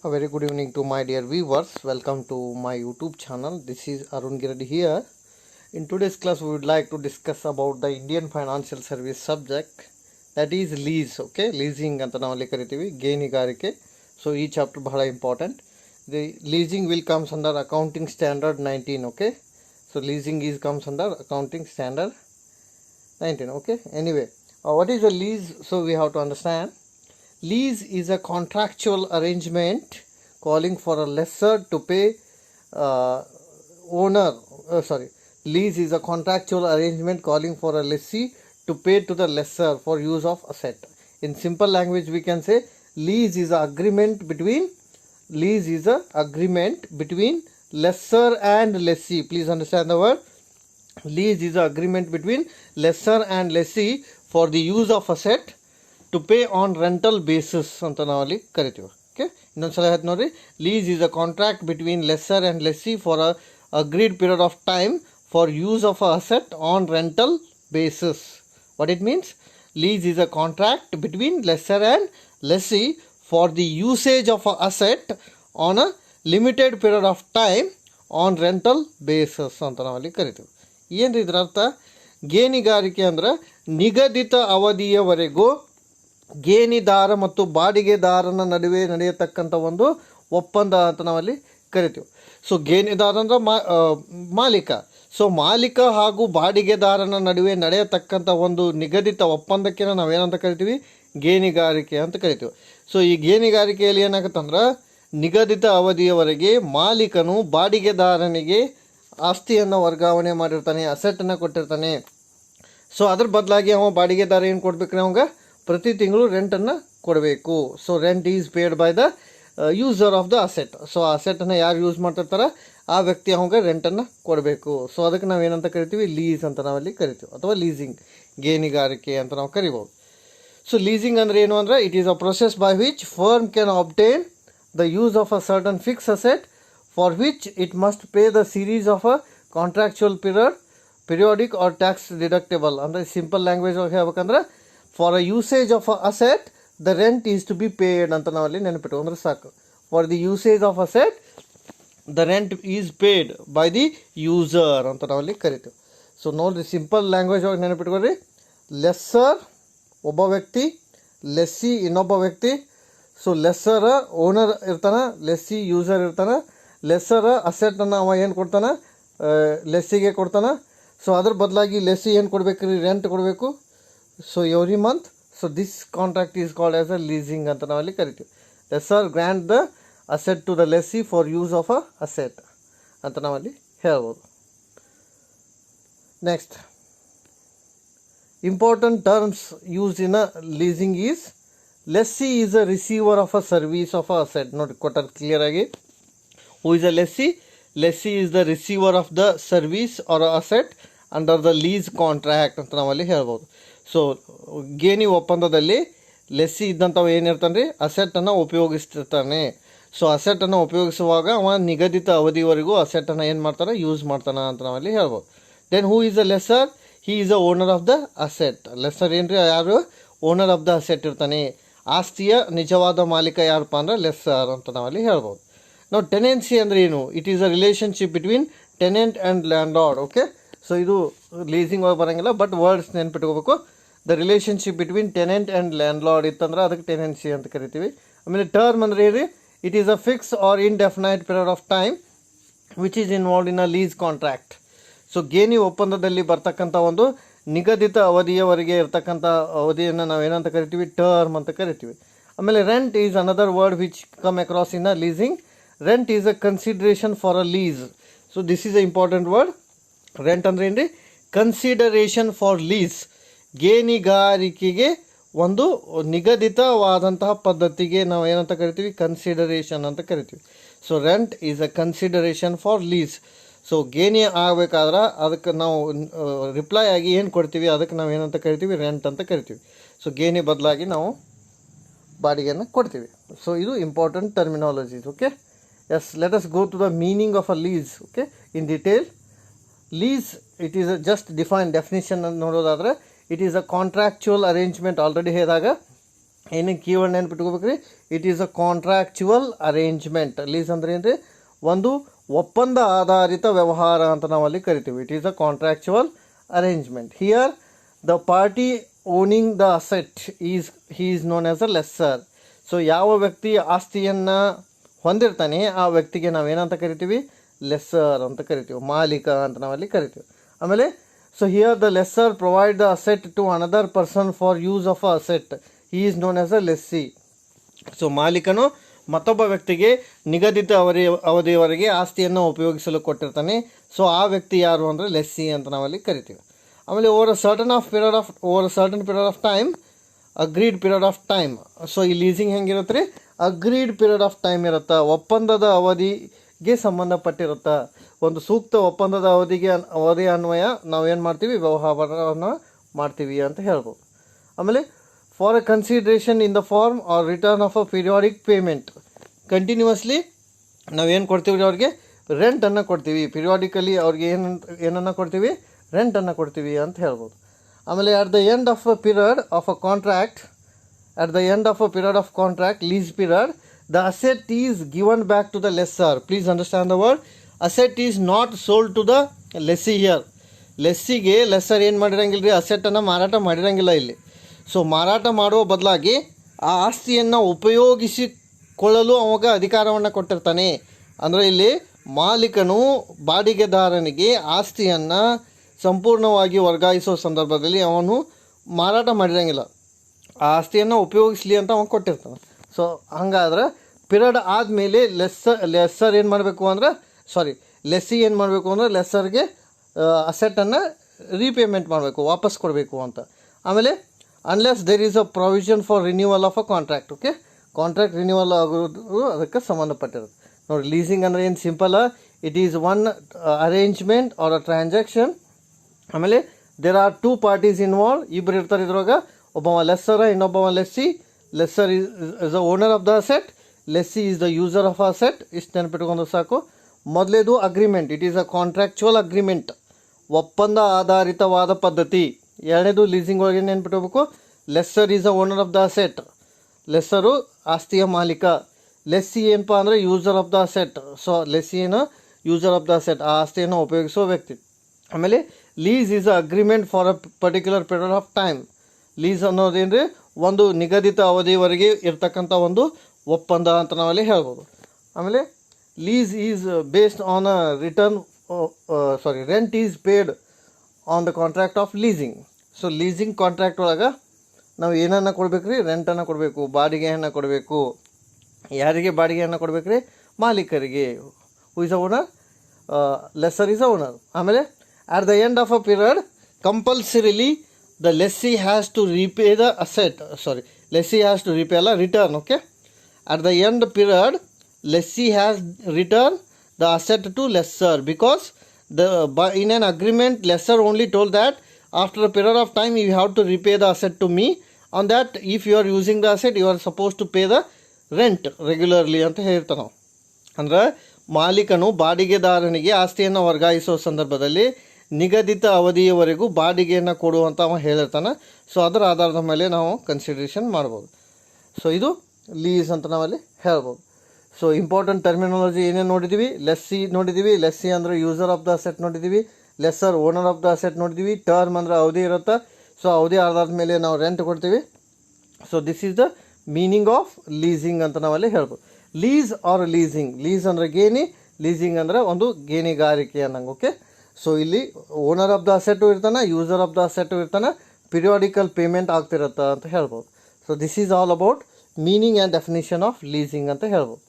A very good evening to my dear viewers. Welcome to my YouTube channel. This is Arun Giradi here. In today's class, we would like to discuss about the Indian financial service subject, that is lease. Okay, leasing anta ನಾವು ಅಲ್ಲಿ ಕರಿತೀವಿ, ಗೇಣಿಗಾರಿಕೆ. So ಈ chapter ಬಹಳ important. The leasing will comes under accounting standard 19. Okay, so leasing is comes under accounting standard 19. Okay, anyway, what is a lease? So we have to understand. Lease is a contractual arrangement calling for a lessor to pay lease is a contractual arrangement calling for a lessee to pay to the lessor for use of asset. In simple language, we can say lease is a agreement between lessor and lessee. Please understand the word. Lease is a agreement between lessor and lessee for the use of asset to pay on rental basis ಅಂತ ನಾವು ಅಲ್ಲಿ ಕರಿತೀವಿ. Okay, ಇನ್ನೊಂದ್ಸಲ ಹೇಳ್ತೀನಿ ನೋಡ್ರಿ. Lease is a contract between lesser and lessee for a agreed period of time for use of a asset on rental basis. What it means? Lease is a contract between lesser and lessee for the usage of a asset on a limited period of time on rental basis ಅಂತ ನಾವು ಅಲ್ಲಿ ಕರಿತೀವಿ. ಏನು ಇದ್ರ ಅರ್ಥ? ಗೇಣಿಗಾರಿಕೆ ಅಂದ್ರೆ ನಿಗದಿತ ಅವಧಿಯವರೆಗೂ ಗೇಣಿದಾರ ಮತ್ತು ಬಾಡಿಗೆದಾರನ ನಡುವೆ ನಡೆಯತಕ್ಕಂಥ ಒಂದು ಒಪ್ಪಂದ ಅಂತ ನಾವಲ್ಲಿ ಕರಿತೀವಿ. ಸೊ ಗೇಣಿದಾರ ಅಂದ್ರೆ ಮಾಲೀಕ. ಸೊ ಮಾಲೀಕ ಹಾಗೂ ಬಾಡಿಗೆದಾರನ ನಡುವೆ ನಡೆಯತಕ್ಕಂಥ ಒಂದು ನಿಗದಿತ ಒಪ್ಪಂದಕ್ಕೆ ನಾವೇನಂತ ಕರಿತೀವಿ? ಗೇಣಿಗಾರಿಕೆ ಅಂತ ಕರಿತೀವಿ. ಸೊ ಈ ಗೇಣಿಗಾರಿಕೆಯಲ್ಲಿ ಏನಾಗುತ್ತಂದ್ರೆ ನಿಗದಿತ ಅವಧಿಯವರೆಗೆ ಮಾಲೀಕನು ಬಾಡಿಗೆದಾರನಿಗೆ ಆಸ್ತಿಯನ್ನು ವರ್ಗಾವಣೆ ಮಾಡಿರ್ತಾನೆ, ಅಸೆಟನ್ನು ಕೊಟ್ಟಿರ್ತಾನೆ. ಸೊ ಅದ್ರ ಬದಲಾಗಿ ಅವ ಬಾಡಿಗೆದಾರ ಏನು ಕೊಡ್ಬೇಕ್ರಿ? ಅವಂಗ ಪ್ರತಿ ತಿಂಗಳು ರೆಂಟನ್ನು ಕೊಡಬೇಕು. So rent is paid by the user of the asset. So ಆ ಅಸೆಟನ್ನು ಯಾರು ಯೂಸ್ ಮಾಡ್ತಿರ್ತಾರ ಆ ವ್ಯಕ್ತಿ ಅವಂಗೆ ರೆಂಟನ್ನು ಕೊಡಬೇಕು. ಸೊ ಅದಕ್ಕೆ ನಾವು ಏನಂತ ಕರಿತೀವಿ? ಲೀಸ್ ಅಂತ ನಾವಲ್ಲಿ ಕರಿತೀವಿ, ಅಥವಾ ಲೀಸಿಂಗ್, ಗೇಣಿಗಾರಿಕೆ ಅಂತ ನಾವು ಕರಿಬೋದು. ಸೊ ಲೀಸಿಂಗ್ ಅಂದರೆ ಏನು ಅಂದರೆ it is a process by which firm can obtain the use of a certain fix asset for which it must pay the series of a contractual periodic or tax deductible. ಅಂದರೆ simple language ಹೇಳ್ಬೇಕಂದ್ರೆ for a usage of a asset the rent is to be paid ಅಂತ ನಾವಲ್ಲಿ ನೆನಪಿಟ್ಟು ಅಂದ್ರೆ ಸಾಕು. For the usage of asset the rent is paid by the user ಅಂತ ನಾವಲ್ಲಿ ಕರಿತೀವಿ. ಸೊ ನೋಡಿರಿ, ಸಿಂಪಲ್ ಲ್ಯಾಂಗ್ವೇಜ್ ಒಳಗೆ ನೆನಪಿಟ್ಕೊಳ್ರಿ. ಲೆಸ್ಸರ್ ಒಬ್ಬ ವ್ಯಕ್ತಿ, ಲೆಸ್ಸಿ ಇನ್ನೊಬ್ಬ ವ್ಯಕ್ತಿ. ಸೊ ಲೆಸ್ಸರ ಓನರ್ ಇರ್ತಾನೆ, ಲೆಸ್ಸಿ ಯೂಸರ್ ಇರ್ತಾನೆ. ಲೆಸ್ಸರ ಅಸೆಟನ್ನು ಅವ ಏನು ಕೊಡ್ತಾನೆ? ಲೆಸ್ಸಿಗೆ ಕೊಡ್ತಾನೆ. ಸೊ ಅದ್ರ ಬದಲಾಗಿ ಲೆಸ್ಸಿ ಏನು ಕೊಡಬೇಕು ರೀ? ರೆಂಟ್ ಕೊಡಬೇಕು. So every month. So this contract is called as a leasing ಅಂತ ನಾವಲ್ಲಿ ಕರಿತೀವಿ. Lessor grant the asset to the lessee for use of a asset ಅಂತ ನಾವಲ್ಲಿ ಹೇಳ್ಬೋದು. Next important terms use in a leasing is lessee is a receiver of a service of a asset. ನೋಡಿ ಕೊಟ್ಟಾರೆ clear ಆಗಿ. Who is a lessee? Lessee is the receiver of the service or asset under the lease contract ಅಂತ ನಾವಲ್ಲಿ ಹೇಳ್ಬೋದು. So ಗೇಣಿ ಒಪ್ಪಂದದಲ್ಲಿ lessee ಇದ್ದಂಥವು ಏನಿರ್ತಾನೆ ರೀ? ಅಸೆಟನ್ನು ಉಪಯೋಗಿಸ್ತಿರ್ತಾನೆ. So ಅಸೆಟನ್ನು ಉಪಯೋಗಿಸುವಾಗ ಅವ ನಿಗದಿತ ಅವಧಿವರೆಗೂ ಅಸೆಟನ್ನು ಏನು ಮಾಡ್ತಾನೆ? ಯೂಸ್ ಮಾಡ್ತಾನೆ ಅಂತ ನಾವಲ್ಲಿ ಹೇಳ್ಬೋದು. Then who is a lessor? He is a owner of the asset. Lessor ಏನು ರೀ? ಯಾರು? ಓನರ್ ಆಫ್ ದ ಅಸೆಟ್ ಇರ್ತಾನೆ. ಆಸ್ತಿಯ ನಿಜವಾದ ಮಾಲೀಕ ಯಾರಪ್ಪ ಅಂದ್ರೆ ಲೆಸ್ಸರ್ ಅಂತ ನಾವಲ್ಲಿ ಹೇಳ್ಬೋದು. ನಾವು ಟೆನೆನ್ಸಿ ಅಂದರೆ ಏನು? It is a relationship between tenant and landlord. Okay, so ಇದು ಲೀಸಿಂಗ್ ಒಳಗೆ ಬರೋಂಗಿಲ್ಲ, ಬಟ್ ವರ್ಡ್ಸ್ ನೆನ್ಪಿಟ್ಕೋಬೇಕು. The relationship between tenant and landlord ಇತ್ತಂದ್ರೆ ಅದಕ್ಕೆ ಟೆನೆನ್ಸಿ ಅಂತ ಕರಿತೀವಿ. ಆಮೇಲೆ ಟರ್ಮ್ ಅಂದರೆ ಏನು? It is a fix or indefinite period of time which is involved in a lease contract. So ಗೇಣಿ ಒಪ್ಪಂದದಲ್ಲಿ ಬರ್ತಕ್ಕಂಥ ಒಂದು ನಿಗದಿತ ಅವಧಿಯವರೆಗೆ ಇರ್ತಕ್ಕಂಥ ಅವಧಿಯನ್ನು ನಾವೇನಂತ ಕರಿತೀವಿ? ಟರ್ಮ್ ಅಂತ ಕರಿತೀವಿ. ಆಮೇಲೆ rent is another word which come across in a leasing. Rent is a consideration for a lease. So this is a important word. Rent ಅಂದರೆ ಏನು ರೀ? Consideration for lease. ಗೇಣಿಗಾರಿಕೆಗೆ ಒಂದು ನಿಗದಿತವಾದಂತಹ ಪದ್ಧತಿಗೆ ನಾವು ಏನಂತ ಕರಿತೀವಿ? ಕನ್ಸಿಡರೇಷನ್ ಅಂತ ಕರಿತೀವಿ. So rent is a consideration for lease. So ಗೇಣಿ ಆಗಬೇಕಾದ್ರೆ ಅದಕ್ಕೆ ನಾವು ರಿಪ್ಲೈ ಆಗಿ ಏನು ಕೊಡ್ತೀವಿ ಅದಕ್ಕೆ ನಾವು ಏನಂತ ಕರಿತೀವಿ? ರೆಂಟ್ ಅಂತ ಕರಿತೀವಿ. ಸೊ ಗೇಣಿ ಬದಲಾಗಿ ನಾವು ಬಾಡಿಗೆಯನ್ನು ಕೊಡ್ತೀವಿ. ಸೊ ಇದು important terminologies. Okay, yes, let us go to the meaning of a lease. Okay, in detail. Lease it is a just define definition ನೋಡೋದಾದರೆ it is a contractual arrangement. Already ಹೇಳಿದಾಗ ಏನು keyword ನೆನ್ಪಿಟ್ಕೋಬೇಕ್ರಿ, it is a contractual arrangement. Lease ಅಂದ್ರೆ ಏನ್ರಿ, ಒಂದು ಒಪ್ಪಂದ ಆಧಾರಿತ ವ್ಯವಹಾರ ಅಂತ ನಾವಲ್ಲಿ ಕರಿತೀವಿ. It is a contractual arrangement. Here the party owning the asset he is known as a lesser. So ಯಾವ ವ್ಯಕ್ತಿ ಆಸ್ತಿಯನ್ನು ಹೊಂದಿರ್ತಾನೆ ಆ ವ್ಯಕ್ತಿಗೆ ನಾವೇನಂತ ಕರಿತೀವಿ, ಲೆಸ್ಸರ್ ಅಂತ ಕರಿತೀವಿ, ಮಾಲೀಕ ಅಂತ ನಾವಲ್ಲಿ ಕರಿತೀವಿ. ಆಮೇಲೆ so here the lessor provide the asset to another person for use of a asset, he is known as a lessee. So ಮಾಲೀಕನು ಮತ್ತೊಬ್ಬ ವ್ಯಕ್ತಿಗೆ ನಿಗದಿತ ಅವಧಿಯವರೆಗೆ ಆಸ್ತಿಯನ್ನು ಉಪಯೋಗಿಸಲು ಕೊಟ್ಟಿರ್ತಾನೆ. ಸೊ ಆ ವ್ಯಕ್ತಿ ಯಾರು ಅಂದರೆ ಲೆಸ್ಸಿ ಅಂತ ನಾವಲ್ಲಿ ಕರಿತೀವಿ. ಆಮೇಲೆ over a certain period of time, agreed period of time. So ಈ ಲೀಸಿಂಗ್ ಹೆಂಗಿರುತ್ತೆ ರೀ, ಅಗ್ರೀಡ್ ಪೀರಿಯಡ್ ಆಫ್ ಟೈಮ್ ಇರುತ್ತೆ, ಒಪ್ಪಂದದ ಅವಧಿಗೆ ಸಂಬಂಧಪಟ್ಟಿರುತ್ತೆ. ಒಂದು ಸೂಕ್ತ ಒಪ್ಪಂದದ ಅವಧಿ ಅನ್ವಯ ನಾವೇನು ಮಾಡ್ತೀವಿ, ವ್ಯವಹಾರವನ್ನು ಮಾಡ್ತೀವಿ ಅಂತ ಹೇಳ್ಬೋದು. ಆಮೇಲೆ for a consideration in the form or return of a periodic payment, continuously ನಾವೇನು ಕೊಡ್ತೀವಿ ಅವ್ರಿಗೆ, ರೆಂಟನ್ನು ಕೊಡ್ತೀವಿ. ಪೀರಿಯಾಡಿಕಲಿ ಅವ್ರಿಗೆ ಏನನ್ನು ಕೊಡ್ತೀವಿ, ರೆಂಟನ್ನು ಕೊಡ್ತೀವಿ ಅಂತ ಹೇಳ್ಬೋದು. ಆಮೇಲೆ at the end of a period of a contract, lease period, the asset is given back to the lessor. Please understand the word. Asset is not sold to the lessee here. ಲೆಸ್ಸಿಗೆ lessor ಏನು ಮಾಡಿರಂಗಿಲ್ಲ ರೀ, ಅಸೆಟ್ಟನ್ನು ಮಾರಾಟ ಮಾಡಿರಂಗಿಲ್ಲ ಇಲ್ಲಿ. So ಮಾರಾಟ ಮಾಡುವ ಬದಲಾಗಿ ಆ ಆಸ್ತಿಯನ್ನು ಉಪಯೋಗಿಸಿಕೊಳ್ಳಲು ಅವಾಗ ಅಧಿಕಾರವನ್ನು ಕೊಟ್ಟಿರ್ತಾನೆ. ಅಂದರೆ ಇಲ್ಲಿ ಮಾಲೀಕನು ಬಾಡಿಗೆದಾರನಿಗೆ ಆಸ್ತಿಯನ್ನು ಸಂಪೂರ್ಣವಾಗಿ ವರ್ಗಾಯಿಸೋ ಸಂದರ್ಭದಲ್ಲಿ ಅವನು ಮಾರಾಟ ಮಾಡಿರಂಗಿಲ್ಲ, ಆ ಆಸ್ತಿಯನ್ನು ಉಪಯೋಗಿಸಲಿ ಅಂತ ಅವನು ಕೊಟ್ಟಿರ್ತಾನೆ. ಸೊ ಹಂಗಾದ್ರೆ ಪಿರಿಯಡ್ ಆದಮೇಲೆ ಲೆಸ್ಸರ್ ಏನು ಮಾಡಬೇಕು ಅಂದ್ರೆ, ಲೆಸ್ಸಿ ಏನು ಮಾಡಬೇಕು ಅಂದರೆ ಲೆಸ್ಸರ್ಗೆ ಅಸೆಟನ್ನು ರೀಪೇಮೆಂಟ್ ಮಾಡಬೇಕು, ವಾಪಸ್ ಕೊಡಬೇಕು ಅಂತ. ಆಮೇಲೆ unless there is a provision for renewal of a contract. Okay, contract renewal ಆಗೋದು ಅದಕ್ಕೆ ಸಂಬಂಧಪಟ್ಟಿರೋದು. ನೋಡಿ, ಲೀಸಿಂಗ್ ಅಂದರೆ ಏನು simple, it is one arrangement or a transaction. ಆಮೇಲೆ there are two parties involve, ಇಬ್ಬರು ಇರ್ತಾರೆ ಇದ್ರೊಳಗೆ, ಒಬ್ಬವ ಲೆಸ್ಸರ, ಇನ್ನೊಬ್ಬವ lessee. Lessor is the owner of the asset, lessee is the user of asset. ಇಷ್ಟು ನೆನಪಿಟ್ಕೊಂಡು ಸಾಕು. ಮೊದಲೇದು agreement, it is a contractual agreement, ಒಪ್ಪಂದ ಆಧಾರಿತವಾದ ಪದ್ಧತಿ. ಎರಡನೇದು ಲೀಸಿಂಗ್ ಒಳಗೆ ನೆನ್ಪಿಟ್ಕೋಬೇಕು, lessor is a owner of the asset, lessor ಆಸ್ತಿಯ ಮಾಲೀಕ. ಲೆಸ್ಸಿ ಏನಪ್ಪ ಅಂದರೆ user of the asset. So lessee ಏನು, ಯೂಸರ್ ಆಫ್ ದ ಅಸೆಟ್, ಆ ಆಸ್ತಿಯನ್ನು ಉಪಯೋಗಿಸುವ ವ್ಯಕ್ತಿ. ಆಮೇಲೆ lease is a agreement for a particular period of time. Lease ಅನ್ನೋದೇನ್ರಿ, ಒಂದು ನಿಗದಿತ ಅವಧಿವರೆಗೆ ಇರ್ತಕ್ಕಂಥ ಒಂದು ಒಪ್ಪಂದ ಅಂತ ನಾವಲ್ಲಿ ಹೇಳ್ಬೋದು. ಆಮೇಲೆ lease is based on a rent is paid on the contract of leasing. So leasing contract ಒಳಗೆ ನಾವು ಏನನ್ನು ಕೊಡ್ಬೇಕು ರೀ, ರೆಂಟನ್ನು ಕೊಡಬೇಕು, ಬಾಡಿಗೆಯನ್ನು ಕೊಡಬೇಕು. ಯಾರಿಗೆ ಬಾಡಿಗೆಯನ್ನು ಕೊಡಬೇಕು ರೀ, ಮಾಲೀಕರಿಗೆ. ಹೂ is a owner, lesser is a owner. ಆಮೇಲೆ at the end of a period, compulsorily the lessee has to repay the asset. Lessee has to repay a return. Okay, at the end period, lessee has returned the asset to lessor, because in an agreement lessor only told that after a period of time you have to repay the asset to me. On that, if you are using the asset, you are supposed to pay the rent regularly ಅಂತ ಹೇಳ್ತಾನೆ ನಾವು. ಅಂದ್ರೆ ಮಾಲೀಕನು ಬಾಡಿಗೆದಾರನಿಗೆ ಆಸ್ತಿಯನ್ನು ವರ್ಗಾಯಿಸುವ ಸಂದರ್ಭದಲ್ಲಿ ನಿಗದಿತ ಅವಧಿಯವರೆಗೂ ಬಾಡಿಗೆಯನ್ನು ಕೊಡುವಂತ ಅವ ಹೇಳಿರ್ತಾನೆ. ಸೊ ಅದರ ಆಧಾರದ ಮೇಲೆ ನಾವು ಕನ್ಸಿಡರೇಷನ್ ಮಾಡ್ಬೋದು. ಸೊ ಇದು ಲೀಸ್ ಅಂತ ನಾವಲ್ಲಿ ಹೇಳ್ಬೋದು. ಸೊ ಇಂಪಾರ್ಟೆಂಟ್ ಟರ್ಮಿನಾಲಜಿ ಏನೇನು ನೋಡಿದ್ದೀವಿ, ಲೆಸ್ಸಿ ನೋಡಿದ್ದೀವಿ, ಲೆಸ್ಸಿ ಅಂದರೆ ಯೂಸರ್ ಆಫ್ ದ ಅಸೆಟ್ ನೋಡಿದ್ದೀವಿ, lesser owner of the asset ನೋಡಿದ್ದೀವಿ, ಟರ್ಮ್ ಅಂದರೆ ಅವಧಿ ಇರುತ್ತೆ. ಸೊ ಅವಧಿ ಆಧಾರದ ಮೇಲೆ ನಾವು ರೆಂಟ್ ಕೊಡ್ತೀವಿ. So this is the meaning of leasing ಅಂತ ನಾವಲ್ಲಿ ಹೇಳ್ಬೋದು. ಲೀಸ್ ಆರ್ ಲೀಸಿಂಗ್, ಲೀಸ್ ಅಂದರೆ ಗೇಣಿ, ಲೀಸಿಂಗ್ ಅಂದರೆ ಒಂದು ಗೇಣಿಗಾರಿಕೆ ಅನ್ನಂಗೆ. ಓಕೆ, ಸೊ ಇಲ್ಲಿ ಓನರ್ ಆಫ್ ದ ಅಸೆಟು ಇರ್ತಾನೆ, ಯೂಸರ್ ಆಫ್ ದ ಅಸೆಟು ಇರ್ತಾನೆ, ಪಿರಿಯಾಡಿಕಲ್ ಪೇಮೆಂಟ್ ಆಗ್ತಿರತ್ತ ಅಂತ ಹೇಳ್ಬೋದು. So this is all about meaning and definition of leasing ಅಂತ ಹೇಳ್ಬೋದು.